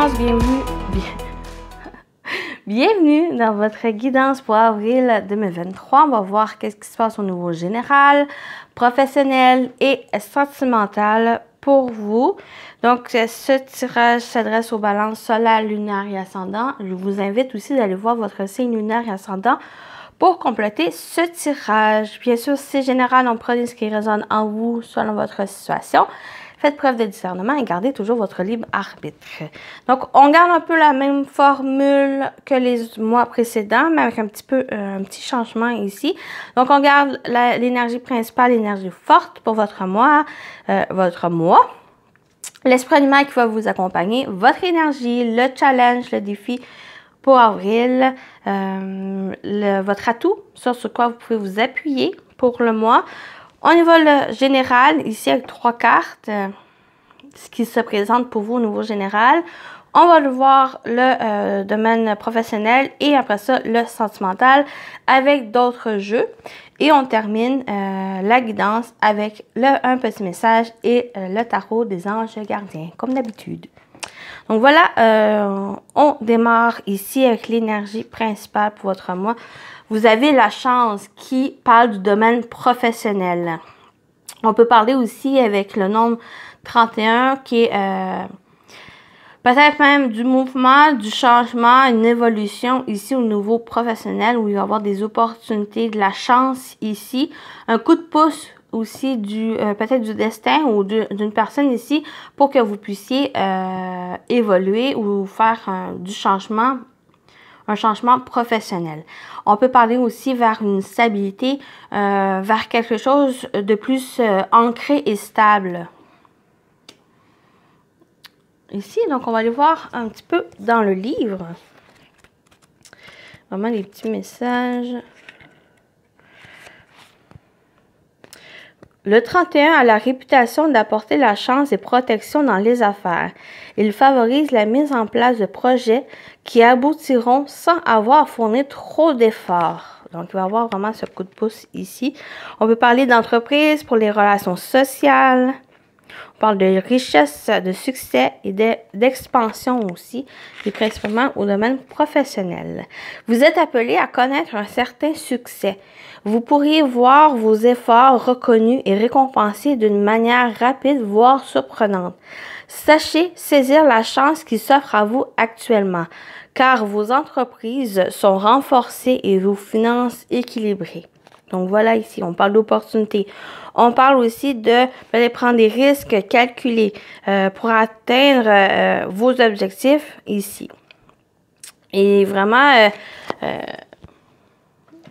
balance, bienvenue dans votre guidance pour avril 2023. On va voir qu'est-ce qui se passe au niveau général, professionnel et sentimental pour vous. Donc, ce tirage s'adresse aux balances solaire, lunaire et ascendant. Je vous invite aussi d'aller voir votre signe lunaire et ascendant pour compléter ce tirage. Bien sûr, c'est général, donc prenez ce qui résonne en vous selon votre situation. Faites preuve de discernement et gardez toujours votre libre arbitre. Donc, on garde un peu la même formule que les mois précédents, mais avec un petit changement ici. Donc, on garde l'énergie principale, l'énergie forte pour votre mois. L'esprit animal qui va vous accompagner, votre énergie, le challenge, le défi pour avril, votre atout, sur quoi vous pouvez vous appuyer pour le mois. On y va le général, ici avec 3 cartes, ce qui se présente pour vous au niveau général. On va le voir le domaine professionnel et après ça le sentimental avec d'autres jeux. Et on termine la guidance avec un petit message et le tarot des anges gardiens, comme d'habitude. Donc voilà, on démarre ici avec l'énergie principale pour votre mois. Vous avez la chance qui parle du domaine professionnel. On peut parler aussi avec le nombre 31 qui est peut-être même du mouvement, du changement, une évolution ici au niveau professionnel où il va y avoir des opportunités, de la chance ici, un coup de pouce aussi peut-être du destin ou d'une personne ici pour que vous puissiez évoluer ou faire un changement professionnel. On peut parler aussi vers une stabilité, vers quelque chose de plus ancré et stable. Ici, donc on va aller voir un petit peu dans le livre. Vraiment des petits messages. Le 31 a la réputation d'apporter la chance et protection dans les affaires. Il favorise la mise en place de projets qui aboutiront sans avoir à fournir trop d'efforts. Donc, il va y avoir vraiment ce coup de pouce ici. On peut parler d'entreprise pour les relations sociales. On parle de richesse, de succès et d'expansion aussi, et principalement au domaine professionnel. Vous êtes appelé à connaître un certain succès. Vous pourriez voir vos efforts reconnus et récompensés d'une manière rapide, voire surprenante. Sachez saisir la chance qui s'offre à vous actuellement, car vos entreprises sont renforcées et vos finances équilibrées. Donc voilà ici, on parle d'opportunités. On parle aussi de prendre des risques calculés pour atteindre vos objectifs ici. Et vraiment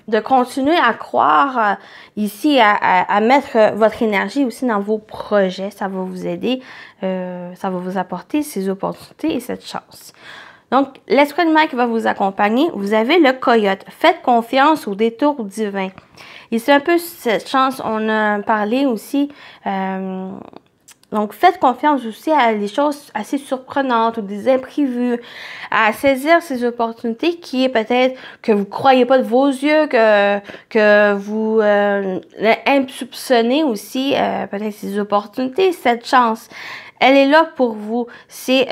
de continuer à croire ici, à mettre votre énergie aussi dans vos projets. Ça va vous aider, ça va vous apporter ces opportunités et cette chance. Donc, l'esprit animal qui va vous accompagner, vous avez le coyote. Faites confiance au détour divin. Et c'est un peu cette chance, on a parlé aussi. Donc, faites confiance aussi à des choses assez surprenantes ou des imprévus, à saisir ces opportunités qui est peut-être que vous ne croyez pas de vos yeux, que vous insoupçonnez aussi peut-être ces opportunités, cette chance. Elle est là pour vous, c'est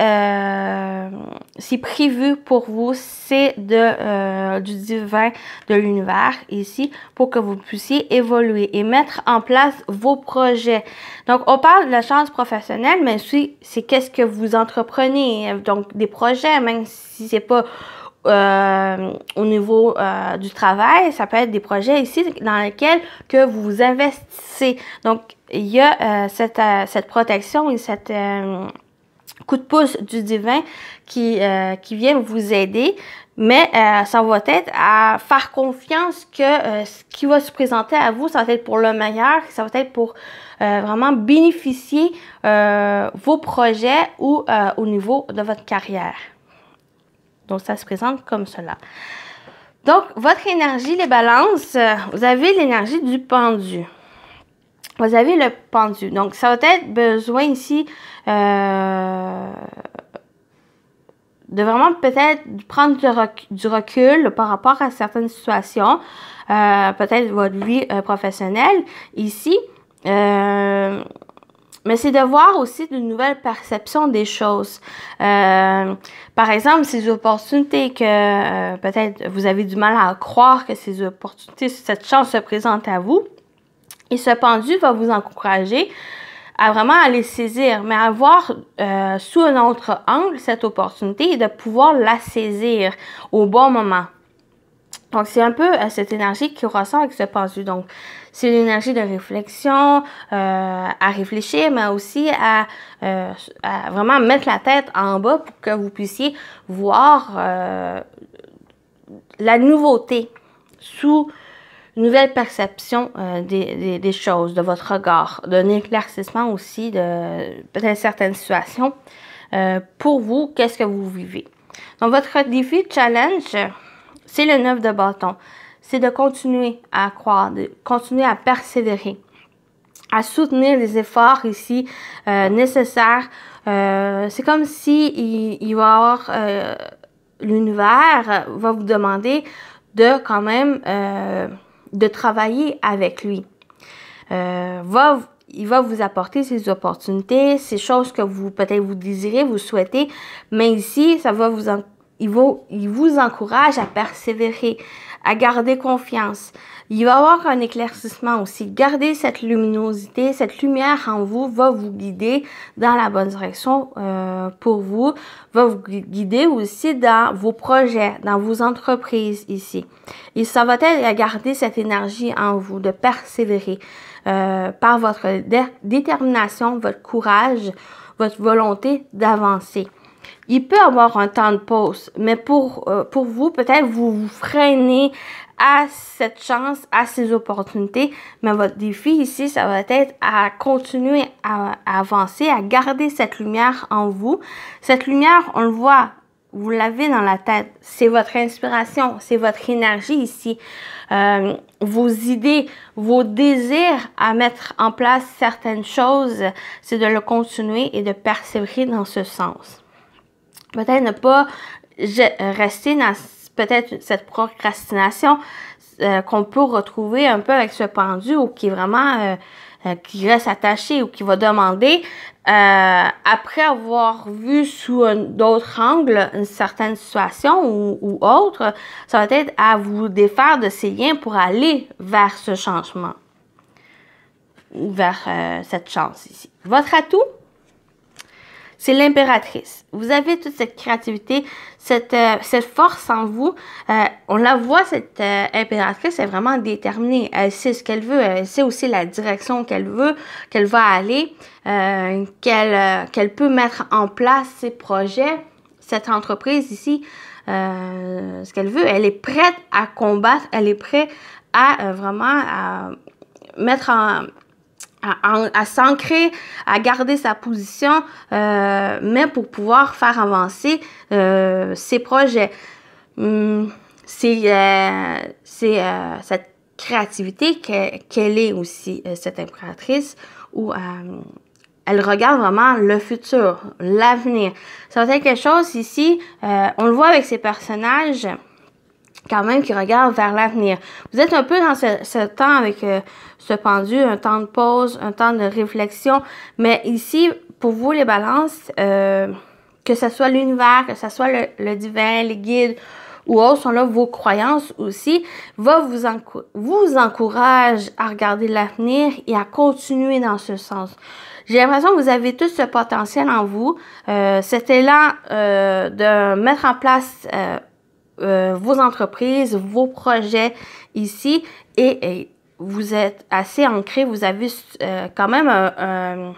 prévu pour vous, c'est du divin, de l'univers ici, pour que vous puissiez évoluer et mettre en place vos projets. Donc, on parle de la chance professionnelle, mais aussi, c'est qu'est-ce que vous entreprenez, donc des projets, même si c'est pas au niveau du travail, ça peut être des projets ici dans lesquels que vous investissez. Donc, il y a cette protection et cette coup de pouce du divin qui vient vous aider, mais ça va être à faire confiance que ce qui va se présenter à vous, ça va être pour le meilleur, ça va être pour vraiment bénéficier vos projets ou au niveau de votre carrière. Donc, ça se présente comme cela. Donc, votre énergie, les balances, vous avez l'énergie du pendu. Vous avez le pendu. Donc, ça va être besoin ici de vraiment peut-être prendre du recul par rapport à certaines situations. Peut-être votre vie professionnelle. Ici, Mais c'est de voir aussi de nouvelles perceptions des choses. Par exemple, ces opportunités que peut-être vous avez du mal à croire que ces opportunités, cette chance se présente à vous. Et ce pendu va vous encourager à vraiment aller saisir, mais à voir sous un autre angle cette opportunité et de pouvoir la saisir au bon moment. Donc, c'est un peu cette énergie qui ressort avec ce pendu. Donc, c'est l'énergie de réflexion, à réfléchir, mais aussi à vraiment mettre la tête en bas pour que vous puissiez voir la nouveauté sous une nouvelle perception des choses, de votre regard, d'un éclaircissement aussi de peut-être certaines situations. Pour vous, qu'est-ce que vous vivez? Donc, votre défi, challenge, c'est le 9 de bâton. C'est de continuer à croire, de continuer à persévérer, à soutenir les efforts ici nécessaires. C'est comme si il va y avoir l'univers va vous demander de quand même de travailler avec lui. Il va vous apporter ces opportunités, ces choses que vous peut-être vous désirez, vous souhaitez, mais ici, ça va il vous encourage à persévérer, à garder confiance. Il va y avoir un éclaircissement aussi. Garder cette luminosité, cette lumière en vous va vous guider dans la bonne direction pour vous, va vous guider aussi dans vos projets, dans vos entreprises ici. Et ça va être à garder cette énergie en vous, de persévérer par votre détermination, votre courage, votre volonté d'avancer. Il peut y avoir un temps de pause, mais pour vous, peut-être vous vous freinez à cette chance, à ces opportunités, mais votre défi ici, ça va être à continuer à avancer, à garder cette lumière en vous. Cette lumière, on le voit, vous l'avez dans la tête, c'est votre inspiration, c'est votre énergie ici. Vos idées, vos désirs à mettre en place certaines choses, c'est de le continuer et de persévérer dans ce sens. Peut-être ne pas rester dans peut-être cette procrastination qu'on peut retrouver un peu avec ce pendu ou qui est vraiment qui reste attaché ou qui va demander après avoir vu sous d'autres angles une certaine situation ou autre, ça va être à vous défaire de ces liens pour aller vers ce changement, vers cette chance ici. Votre atout, c'est l'impératrice. Vous avez toute cette créativité, cette force en vous. On la voit, cette impératrice est vraiment déterminée. Elle sait ce qu'elle veut. Elle sait aussi la direction qu'elle veut, qu'elle va aller, qu'elle peut mettre en place ses projets. Cette entreprise ici, ce qu'elle veut, elle est prête à combattre. Elle est prête à vraiment à mettre à s'ancrer, à garder sa position, mais pour pouvoir faire avancer ses projets. C'est cette créativité qu'elle est aussi, cette impératrice, où elle regarde vraiment le futur, l'avenir. Ça va être quelque chose ici, on le voit avec ces personnages, quand même, qui regardent vers l'avenir. Vous êtes un peu dans ce temps avec ce pendu, un temps de pause, un temps de réflexion. Mais ici, pour vous, les balances, que ce soit l'univers, que ce soit le divin, les guides ou autres, sont là, vos croyances aussi, vous encourage à regarder l'avenir et à continuer dans ce sens. J'ai l'impression que vous avez tout ce potentiel en vous, cet élan de mettre en place vos entreprises, vos projets ici et vous êtes assez ancré, vous avez quand même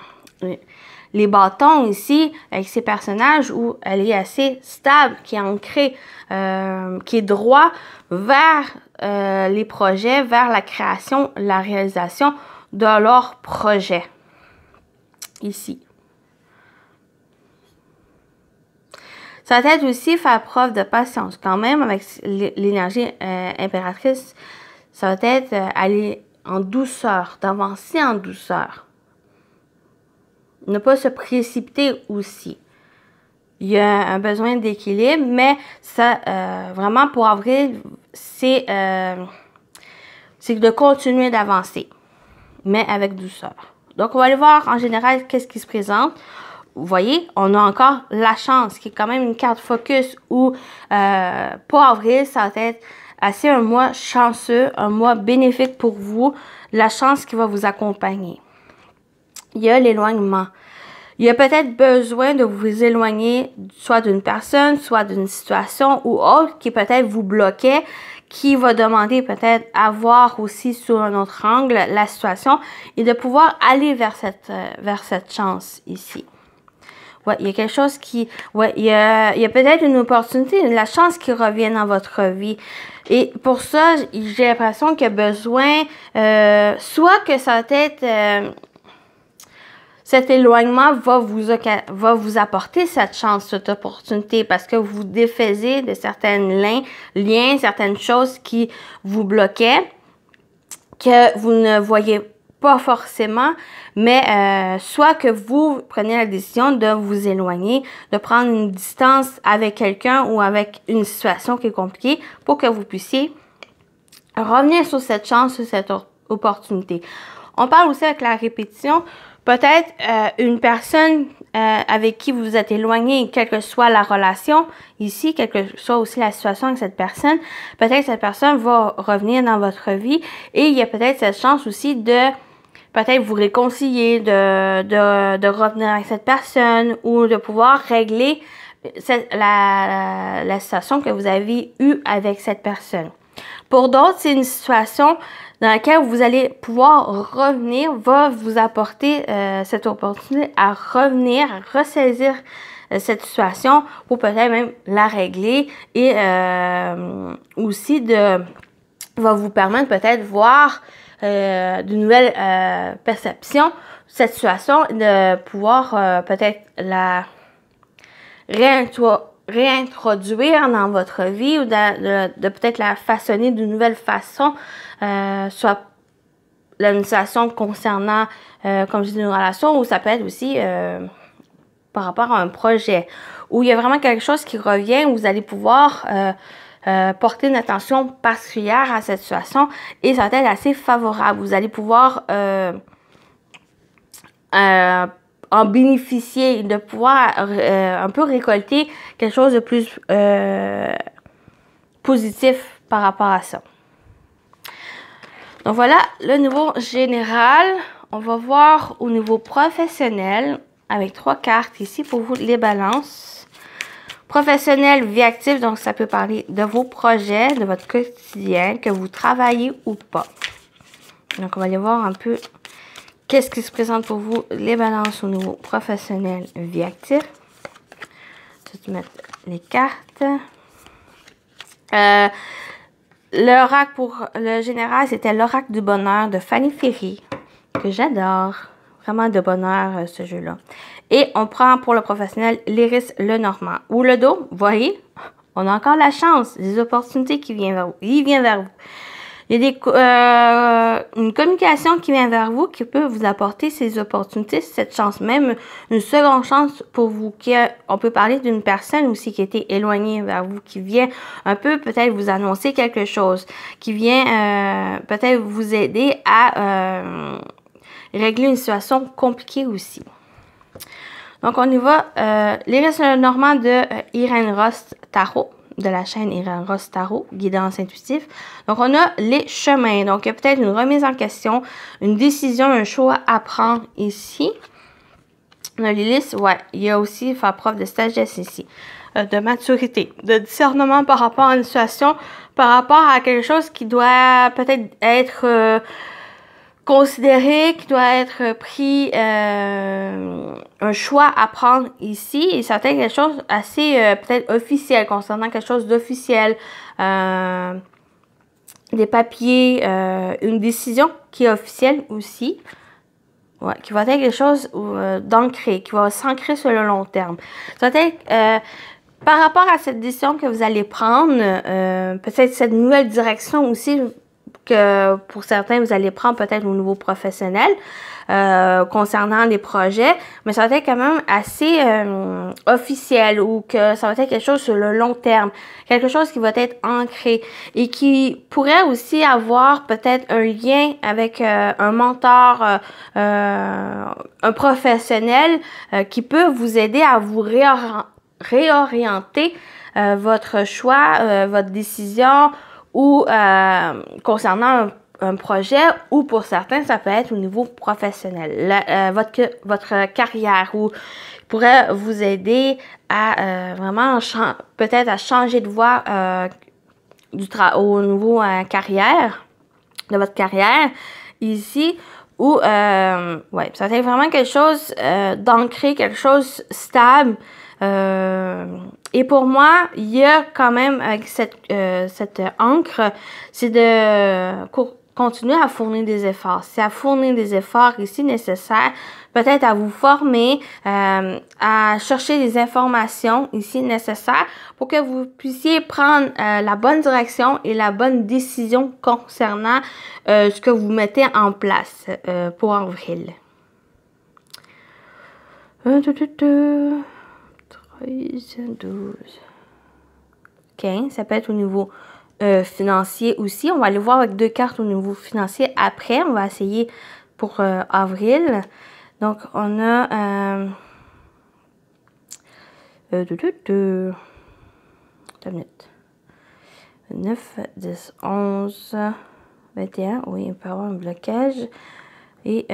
les bâtons ici avec ces personnages où elle est assez stable, qui est ancrée, qui est droit vers les projets, vers la création, la réalisation de leurs projets ici. Ça va être aussi faire preuve de patience quand même avec l'énergie impératrice. Ça va être aller en douceur, d'avancer en douceur. Ne pas se précipiter aussi. Il y a un besoin d'équilibre, mais ça, vraiment pour avril, c'est de continuer d'avancer, mais avec douceur. Donc, on va aller voir en général qu'est-ce qui se présente. Vous voyez, on a encore la chance, qui est quand même une carte focus où pour avril, ça va être assez un mois chanceux, un mois bénéfique pour vous, la chance qui va vous accompagner. Il y a l'éloignement. Il y a peut-être besoin de vous éloigner soit d'une personne, soit d'une situation ou autre qui peut-être vous bloquait, qui va demander peut-être à voir aussi sous un autre angle la situation et de pouvoir aller vers cette chance ici. Ouais, il y a quelque chose qui... Ouais, il y a peut-être une opportunité, la chance qui revient dans votre vie. Et pour ça, j'ai l'impression qu'il y a besoin... soit que ça va être... cet éloignement va vous apporter cette chance, cette opportunité, parce que vous défaisez de certains liens, certaines choses qui vous bloquaient, que vous ne voyez pas forcément, mais soit que vous prenez la décision de vous éloigner, de prendre une distance avec quelqu'un ou avec une situation qui est compliquée pour que vous puissiez revenir sur cette chance, sur cette opportunité. On parle aussi avec la répétition. Peut-être une personne avec qui vous êtes éloigné, quelle que soit la relation ici, quelle que soit aussi la situation avec cette personne, peut-être cette personne va revenir dans votre vie et il y a peut-être cette chance aussi de peut-être vous réconcilier, de revenir avec cette personne ou de pouvoir régler la situation que vous avez eue avec cette personne. Pour d'autres, c'est une situation dans laquelle vous allez pouvoir revenir, va vous apporter cette opportunité à revenir, à ressaisir cette situation pour peut-être même la régler et aussi va vous permettre peut-être de voir de nouvelles perceptions de cette situation, de pouvoir peut-être la réintroduire dans votre vie ou de peut-être la façonner d'une nouvelle façon, soit une situation concernant, comme je dis, une relation, ou ça peut être aussi par rapport à un projet, où il y a vraiment quelque chose qui revient, où vous allez pouvoir porter une attention particulière à cette situation et ça va être assez favorable. Vous allez pouvoir en bénéficier, de pouvoir un peu récolter quelque chose de plus positif par rapport à ça. Donc voilà, le niveau général, on va voir au niveau professionnel avec 3 cartes ici pour vous, les balances. Professionnel, vie active, donc ça peut parler de vos projets, de votre quotidien, que vous travaillez ou pas. Donc on va aller voir un peu qu'est-ce qui se présente pour vous, les balances au niveau professionnel, vie active. Je vais mettre les cartes. L'oracle pour le général, c'était l'oracle du bonheur de Fanny Ferry, que j'adore. Vraiment de bonheur, ce jeu-là. Et on prend pour le professionnel l'Iris Lenormand. Ou le dos, vous voyez, on a encore la chance, des opportunités qui viennent vers vous. Il vient vers vous. Il y a une communication qui vient vers vous qui peut vous apporter ces opportunités, cette chance, même une seconde chance pour vous. On peut parler d'une personne aussi qui était éloignée vers vous, qui vient un peu peut-être vous annoncer quelque chose, qui vient peut-être vous aider à régler une situation compliquée aussi. Donc, on y va. L'Iris Lenormand de Irène Ross Tarot, de la chaîne Irène Ross Tarot, guidance intuitive. Donc, on a les chemins. Donc, il y a peut-être une remise en question, une décision, un choix à prendre ici. On a l'Iris, ouais, il y a aussi faire preuve de sagesse ici, de maturité, de discernement par rapport à une situation, par rapport à quelque chose qui doit peut-être être considéré, qui doit être pris, un choix à prendre ici, et ça peut être quelque chose assez peut-être officiel, concernant quelque chose d'officiel, des papiers, une décision qui est officielle aussi, ouais, qui va être quelque chose d'ancré, qui va s'ancrer sur le long terme. Ça va être par rapport à cette décision que vous allez prendre, peut-être cette nouvelle direction aussi, que pour certains, vous allez prendre peut-être au niveau professionnel concernant les projets, mais ça va être quand même assez officiel ou que ça va être quelque chose sur le long terme, quelque chose qui va être ancré et qui pourrait aussi avoir peut-être un lien avec un mentor, un professionnel qui peut vous aider à vous réorienter votre choix, votre décision ou concernant un projet ou pour certains, ça peut être au niveau professionnel. Votre carrière ou pourrait vous aider à vraiment peut-être à changer de voie au niveau carrière, de votre carrière ici. Ou, ouais, ça va être vraiment quelque chose d'ancré, quelque chose stable. Et pour moi, il y a quand même avec cette encre, c'est de continuer à fournir des efforts. C'est à fournir des efforts ici nécessaires, peut-être à vous former, à chercher les informations ici nécessaires pour que vous puissiez prendre la bonne direction et la bonne décision concernant ce que vous mettez en place pour avril. 13, 12, 15, ça peut être au niveau financier aussi. On va aller voir avec 2 cartes au niveau financier après. On va essayer pour avril. Donc, on a 2 minutes. 9, 10, 11, 21. Oui, il peut y avoir un blocage. Et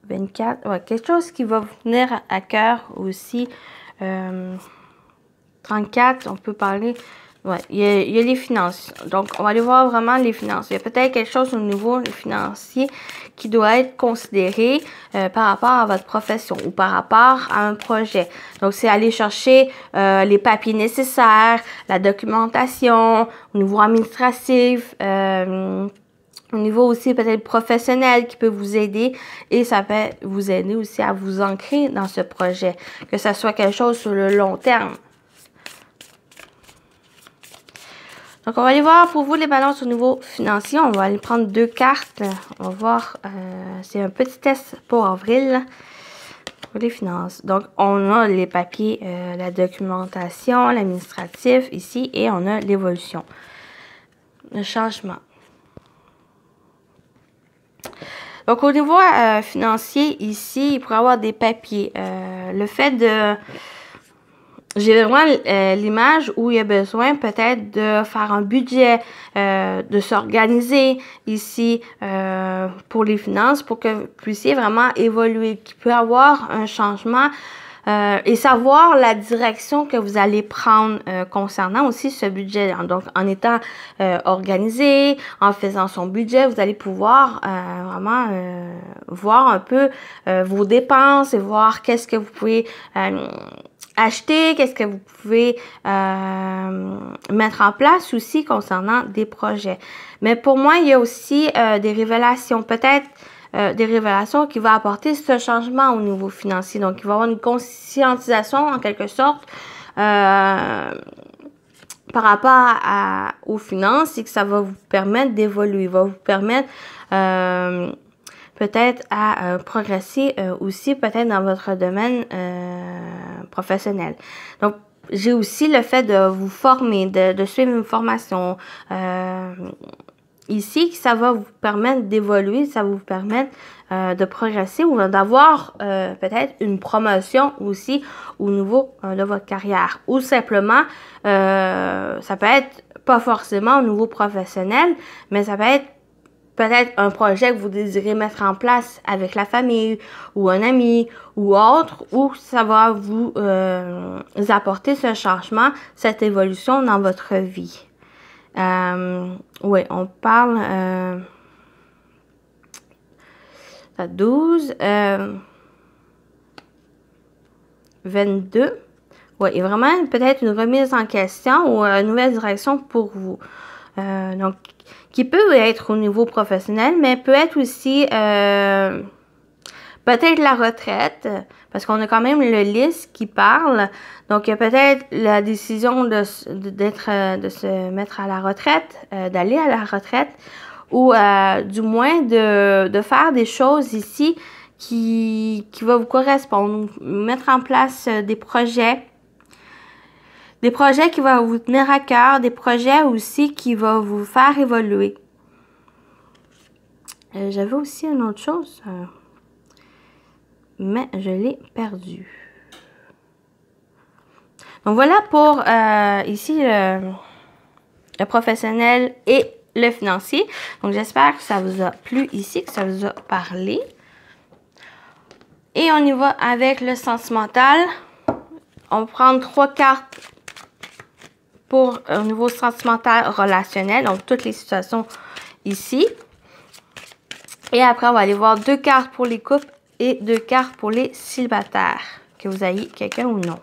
24. Ouais, quelque chose qui va vous venir à cœur aussi. 34, on peut parler. Ouais, il y a les finances. Donc, on va aller voir vraiment les finances. Il y a peut-être quelque chose au niveau des financiers qui doit être considéré par rapport à votre profession ou par rapport à un projet. Donc, c'est aller chercher les papiers nécessaires, la documentation, au niveau administratif, au niveau aussi peut-être professionnel qui peut vous aider et ça peut vous aider aussi à vous ancrer dans ce projet, que ça soit quelque chose sur le long terme. Donc, on va aller voir pour vous les balances au niveau financier. On va aller prendre 2 cartes. On va voir, c'est un petit test pour avril. Pour les finances. Donc, on a les papiers, la documentation, l'administratif ici et on a l'évolution. Le changement. Donc, au niveau financier, ici, il pourrait y avoir des papiers. Le fait de... J'ai vraiment l'image où il y a besoin peut-être de faire un budget, de s'organiser ici pour les finances pour que vous puissiez vraiment évoluer, qu'il peut y avoir un changement et savoir la direction que vous allez prendre concernant aussi ce budget. Donc, en étant organisé, en faisant son budget, vous allez pouvoir vraiment voir un peu vos dépenses et voir qu'est-ce que vous pouvez acheter, qu'est-ce que vous pouvez mettre en place aussi concernant des projets. Mais pour moi, il y a aussi des révélations, peut-être des révélations qui vont apporter ce changement au niveau financier. Donc, il va y avoir une conscientisation en quelque sorte par rapport aux finances et que ça va vous permettre d'évoluer, va vous permettre peut-être à progresser aussi peut-être dans votre domaine professionnel. Donc, j'ai aussi le fait de vous former, de suivre une formation ici, ça va vous permettre d'évoluer, ça va vous permettre de progresser ou d'avoir peut-être une promotion aussi au niveau de votre carrière. Ou simplement, ça peut être pas forcément au niveau professionnel, mais ça peut être peut-être un projet que vous désirez mettre en place avec la famille ou un ami ou autre, où ça va vous apporter ce changement, cette évolution dans votre vie. Oui, on parle à 12, 22. Oui, il y a vraiment peut-être une remise en question ou une nouvelle direction pour vous. Donc, qui peut être au niveau professionnel, mais peut être aussi Peut-être la retraite, parce qu'on a quand même le liste qui parle. Donc, il y a peut-être la décision de se mettre à la retraite, d'aller à la retraite, ou du moins de faire des choses ici qui va vous correspondre. Mettre en place des projets qui vont vous tenir à cœur, des projets aussi qui vont vous faire évoluer. J'avais aussi une autre chose, mais je l'ai perdu. Donc voilà pour ici le professionnel et le financier. Donc j'espère que ça vous a plu ici, que ça vous a parlé. Et on y va avec le sentimental. On va prendre 3 cartes pour au niveau sentimental relationnel, donc toutes les situations ici. Et après, on va aller voir 2 cartes pour les couples et 2 cartes pour les célibataires, que vous ayez quelqu'un ou non.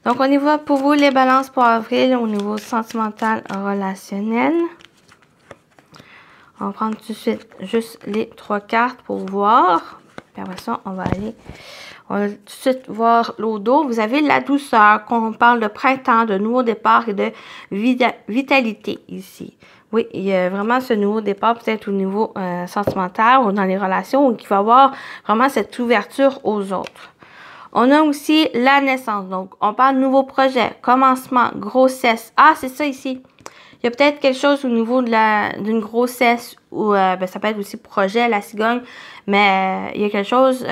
Donc, on y va pour vous les balances pour avril au niveau sentimental relationnel. On va prendre tout de suite juste les 3 cartes pour voir. Puis après ça, on va tout de suite voir l'eau d'eau. Vous avez la douceur, qu'on parle de printemps, de nouveau départ et de vitalité ici. Oui, il y a vraiment ce nouveau départ, peut-être au niveau sentimental ou dans les relations, où il va y avoir vraiment cette ouverture aux autres. On a aussi la naissance. Donc, on parle de nouveau projet, commencement, grossesse. Ah, c'est ça ici. Il y a peut-être quelque chose au niveau d'une grossesse ou ça peut être aussi projet, la cigogne, mais il y a quelque chose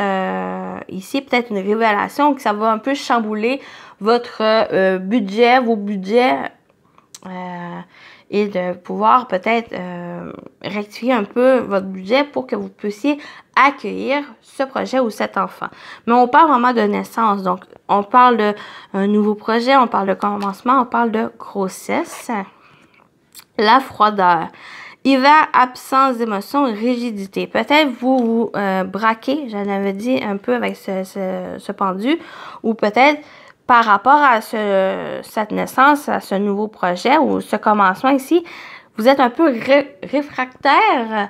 ici, peut-être une révélation que ça va un peu chambouler votre budget, vos budgets et de pouvoir peut-être rectifier un peu votre budget pour que vous puissiez accueillir ce projet ou cet enfant. Mais on parle vraiment de naissance, donc on parle d'un nouveau projet, on parle de commencement, on parle de grossesse. La froideur. Hiver, absence d'émotion, rigidité. Peut-être vous braquez, j'en avais dit un peu avec ce pendu, ou peut-être par rapport à cette naissance, à ce nouveau projet ou ce commencement ici, vous êtes un peu réfractaire,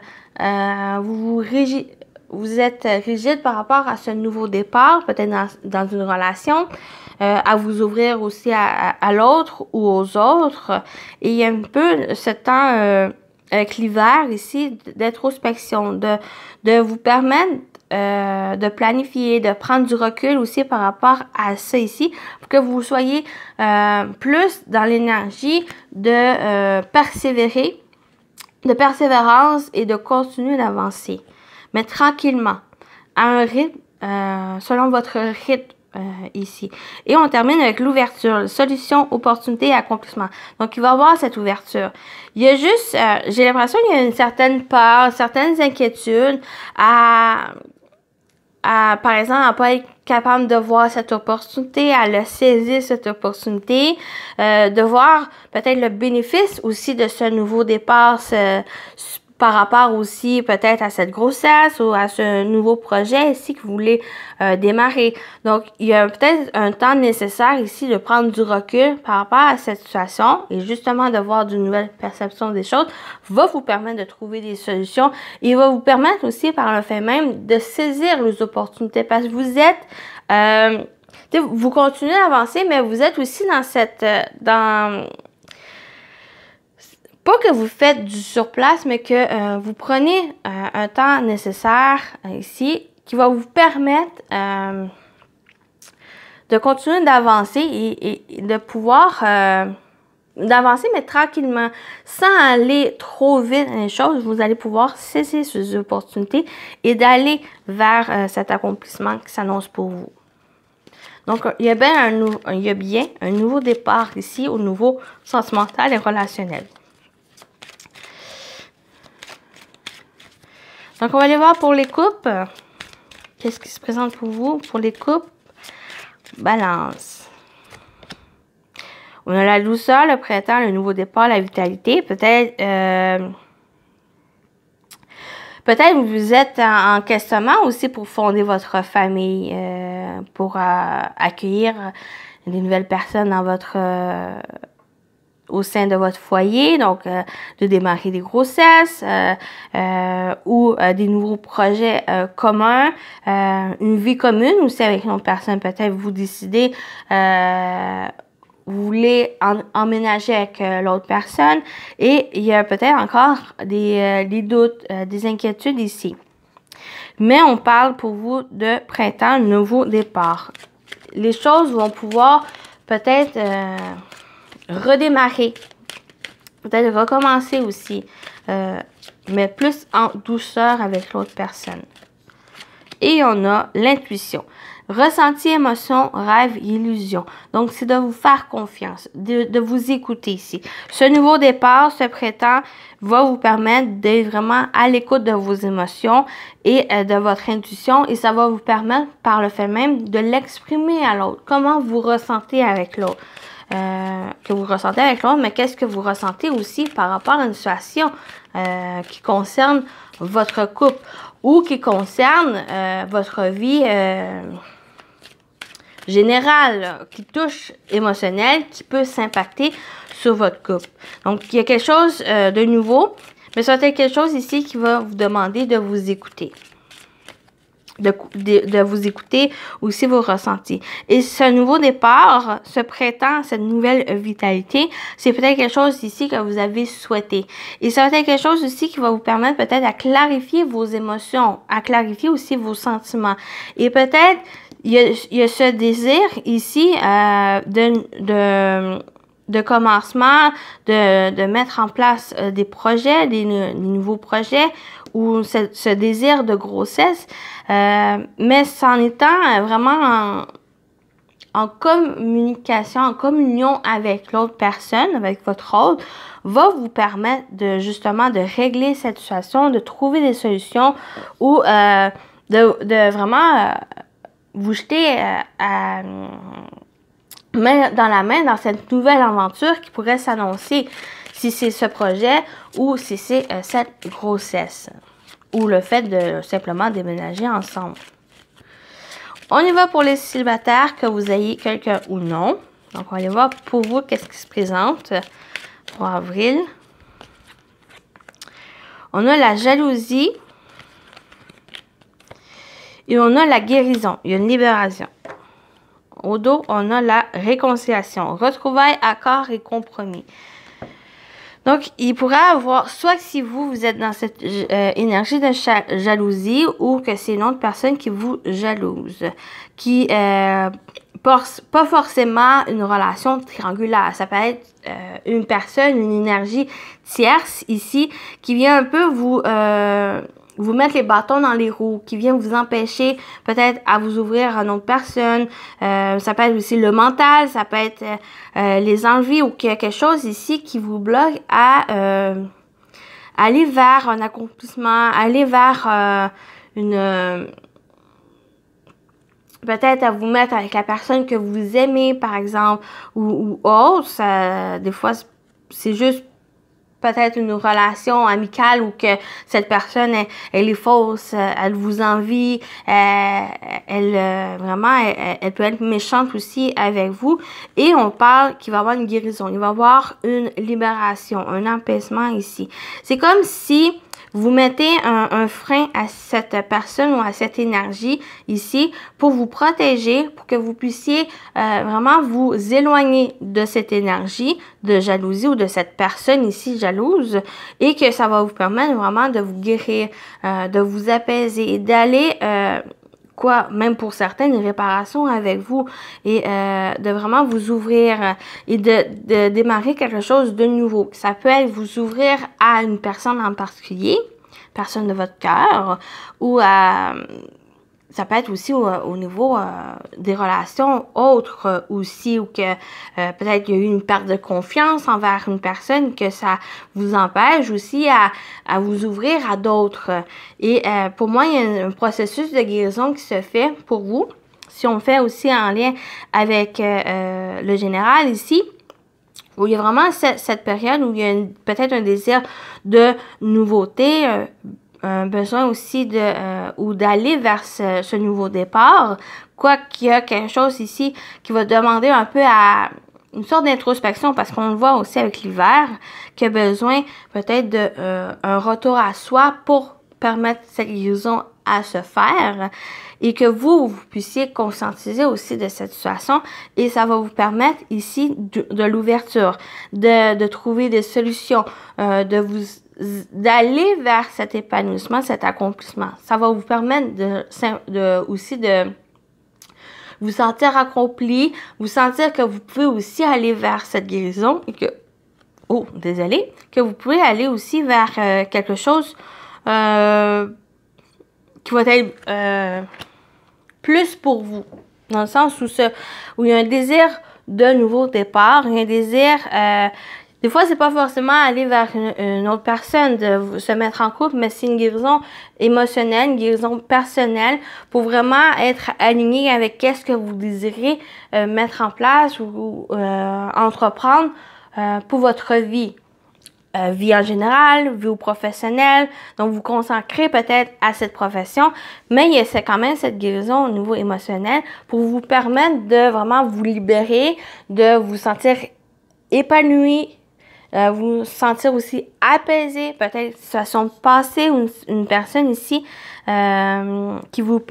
vous êtes rigide par rapport à ce nouveau départ, peut-être dans une relation, à vous ouvrir aussi à l'autre ou aux autres. Et il y a un peu ce temps avec l'hiver ici d'introspection, de vous permettre de planifier, de prendre du recul aussi par rapport à ça ici, pour que vous soyez plus dans l'énergie de persévérer, de persévérance et de continuer d'avancer, mais tranquillement, à un rythme, selon votre rythme ici. Et on termine avec l'ouverture, solution, opportunité et accomplissement. Donc, il va y avoir cette ouverture. Il y a juste, j'ai l'impression qu'il y a une certaine peur, certaines inquiétudes par exemple, à ne pas être capable de voir cette opportunité, à le saisir cette opportunité, de voir peut-être le bénéfice aussi de ce nouveau départ par rapport aussi peut-être à cette grossesse ou à ce nouveau projet ici que vous voulez démarrer. Donc, il y a peut-être un temps nécessaire ici de prendre du recul par rapport à cette situation et justement de voir d'une nouvelle perception des choses va vous permettre de trouver des solutions et va vous permettre aussi par le fait même de saisir les opportunités parce que vous êtes, vous continuez d'avancer, mais vous êtes aussi dans pas que vous faites du surplace, mais que vous prenez un temps nécessaire ici qui va vous permettre de continuer d'avancer et de pouvoir d'avancer, mais tranquillement, sans aller trop vite dans les choses. Vous allez pouvoir saisir ces opportunités et d'aller vers cet accomplissement qui s'annonce pour vous. Donc, il y a bien un nouveau départ ici au niveau sentimental et relationnel. Donc, on va aller voir pour les couples. Qu'est-ce qui se présente pour vous? Pour les couples, balance. On a la douceur, le printemps, le nouveau départ, la vitalité. Peut-être vous êtes en questionnement aussi pour fonder votre famille, pour accueillir des nouvelles personnes dans votre au sein de votre foyer, donc de démarrer des grossesses ou des nouveaux projets communs, une vie commune aussi avec une autre personne. Peut-être vous décidez, vous voulez emménager avec l'autre personne et il y a peut-être encore des doutes, des inquiétudes ici. Mais on parle pour vous de printemps, nouveau départ. Les choses vont pouvoir peut-être redémarrer, peut-être recommencer aussi, mais plus en douceur avec l'autre personne. Et on a l'intuition. Ressenti, émotion, rêve, illusion. Donc, c'est de vous faire confiance, de vous écouter ici. Ce nouveau départ, ce printemps, va vous permettre d'être vraiment à l'écoute de vos émotions et de votre intuition. Et ça va vous permettre, par le fait même, de l'exprimer à l'autre. Comment vous ressentez avec l'autre. Que vous ressentez avec l'autre, mais qu'est-ce que vous ressentez aussi par rapport à une situation qui concerne votre couple ou qui concerne votre vie générale, qui touche émotionnel, qui peut s'impacter sur votre couple. Donc, il y a quelque chose de nouveau, mais ça va être quelque chose ici qui va vous demander de vous écouter. De vous écouter aussi vos ressentis. Et ce nouveau départ, ce printemps, cette nouvelle vitalité, c'est peut-être quelque chose ici que vous avez souhaité. Et ça va être quelque chose aussi qui va vous permettre peut-être à clarifier vos émotions, à clarifier aussi vos sentiments. Et peut-être, il y a ce désir ici de commencement, de mettre en place des projets, des nouveaux projets, ou ce désir de grossesse, mais en étant vraiment en communication, en communion avec l'autre personne, avec votre autre, va vous permettre de justement de régler cette situation, de trouver des solutions ou de vraiment vous jeter main dans la main dans cette nouvelle aventure qui pourrait s'annoncer, si c'est ce projet ou si c'est cette grossesse ou le fait de simplement déménager ensemble. On y va pour les célibataires, que vous ayez quelqu'un ou non. Donc, on va aller voir pour vous qu'est-ce qui se présente pour avril. On a la jalousie et on a la guérison. Il y a une libération. Au dos, on a la réconciliation, retrouvailles, accord et compromis. Donc, il pourrait avoir, soit si vous êtes dans cette énergie de jalousie ou que c'est une autre personne qui vous jalouse, qui pas forcément une relation triangulaire. Ça peut être une personne, une énergie tierce ici qui vient un peu vous mettre les bâtons dans les roues, qui vient vous empêcher peut-être à vous ouvrir à une autre personne. Ça peut être aussi le mental, ça peut être les envies ou qu'il y a quelque chose ici qui vous bloque à aller vers un accomplissement, aller vers peut-être à vous mettre avec la personne que vous aimez, par exemple, ou autre. Des fois, c'est juste peut-être une relation amicale où que cette personne, elle est fausse, elle vous envie, vraiment, elle peut être méchante aussi avec vous. Et on parle qu'il va y avoir une guérison, il va y avoir une libération, un apaisement ici. C'est comme si vous mettez un frein à cette personne ou à cette énergie ici pour vous protéger, pour que vous puissiez vraiment vous éloigner de cette énergie de jalousie ou de cette personne ici jalouse et que ça va vous permettre vraiment de vous guérir, de vous apaiser et d'aller même pour certains, une réparation avec vous et de vraiment vous ouvrir et de démarrer quelque chose de nouveau. Ça peut être vous ouvrir à une personne en particulier, personne de votre cœur, ou ça peut être aussi au niveau des relations autres aussi, ou que peut-être il y a eu une perte de confiance envers une personne, que ça vous empêche aussi à vous ouvrir à d'autres. Et pour moi, il y a un processus de guérison qui se fait pour vous. Si on fait aussi en lien avec le général ici, où il y a vraiment cette période où il y a peut-être un désir de nouveauté, un besoin aussi ou d'aller vers ce nouveau départ, quoi qu'il y a quelque chose ici qui va demander un peu à une sorte d'introspection parce qu'on le voit aussi avec l'hiver qui a besoin peut-être de un retour à soi pour permettre cette guérison à se faire et que vous puissiez conscientiser aussi de cette situation et ça va vous permettre ici de l'ouverture, de trouver des solutions, d'aller vers cet épanouissement, cet accomplissement. Ça va vous permettre aussi de vous sentir accompli, vous sentir que vous pouvez aussi aller vers cette guérison et que, que vous pouvez aller aussi vers quelque chose qui va être plus pour vous. Dans le sens où il y a un désir de nouveau départ, il y a un désir... des fois, c'est pas forcément aller vers une autre personne, de se mettre en couple, mais c'est une guérison émotionnelle, une guérison personnelle pour vraiment être aligné avec qu'est-ce que vous désirez mettre en place ou entreprendre pour votre vie. Vie en général, vie au professionnel, donc vous consacrez peut-être à cette profession, mais c'est quand même cette guérison au niveau émotionnel pour vous permettre de vraiment vous libérer, de vous sentir épanoui, vous sentir aussi apaisé, peut-être situation passée ou une personne ici qui vous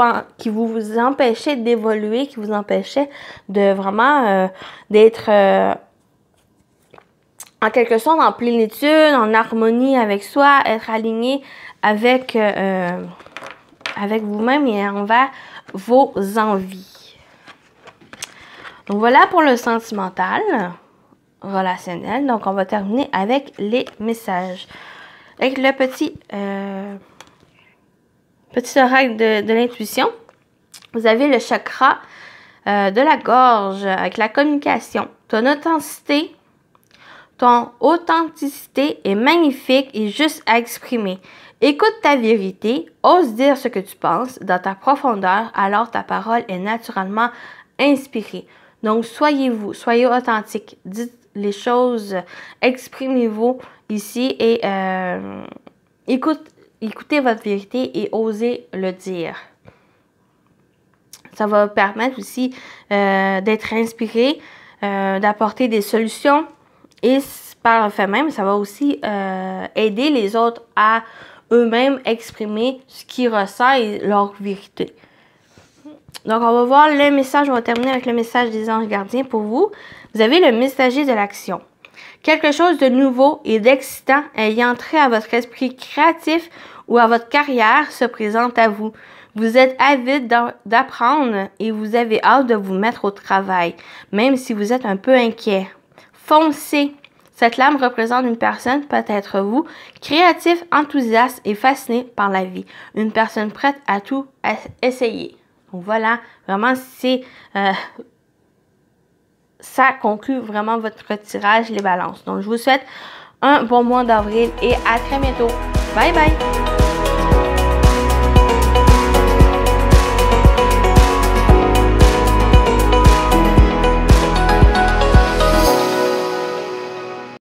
empêchait d'évoluer, qui vous empêchait de vraiment d'être en quelque sorte en plénitude, en harmonie avec soi, être aligné avec vous-même et envers vos envies. Donc voilà pour le sentimental, relationnel. Donc on va terminer avec les messages. Avec le petit oracle de l'intuition, vous avez le chakra de la gorge avec la communication, ton authenticité. Ton authenticité est magnifique et juste à exprimer. Écoute ta vérité, ose dire ce que tu penses dans ta profondeur, alors ta parole est naturellement inspirée. Donc, soyez-vous, soyez authentique, dites les choses, exprimez-vous ici et écoutez votre vérité et osez le dire. Ça va permettre aussi d'être inspiré, d'apporter des solutions. Et par le fait même, ça va aussi aider les autres à eux-mêmes exprimer ce qu'ils ressentent et leur vérité. Donc, on va voir le message. On va terminer avec le message des anges gardiens pour vous. Vous avez le messager de l'action. Quelque chose de nouveau et d'excitant ayant trait à votre esprit créatif ou à votre carrière se présente à vous. Vous êtes avide d'apprendre et vous avez hâte de vous mettre au travail, même si vous êtes un peu inquiet. Foncez! Cette lame représente une personne, peut-être vous, créatif, enthousiaste et fasciné par la vie. Une personne prête à tout essayer. Donc voilà, vraiment, ça conclut vraiment votre tirage, les balances. Donc je vous souhaite un bon mois d'avril et à très bientôt. Bye bye!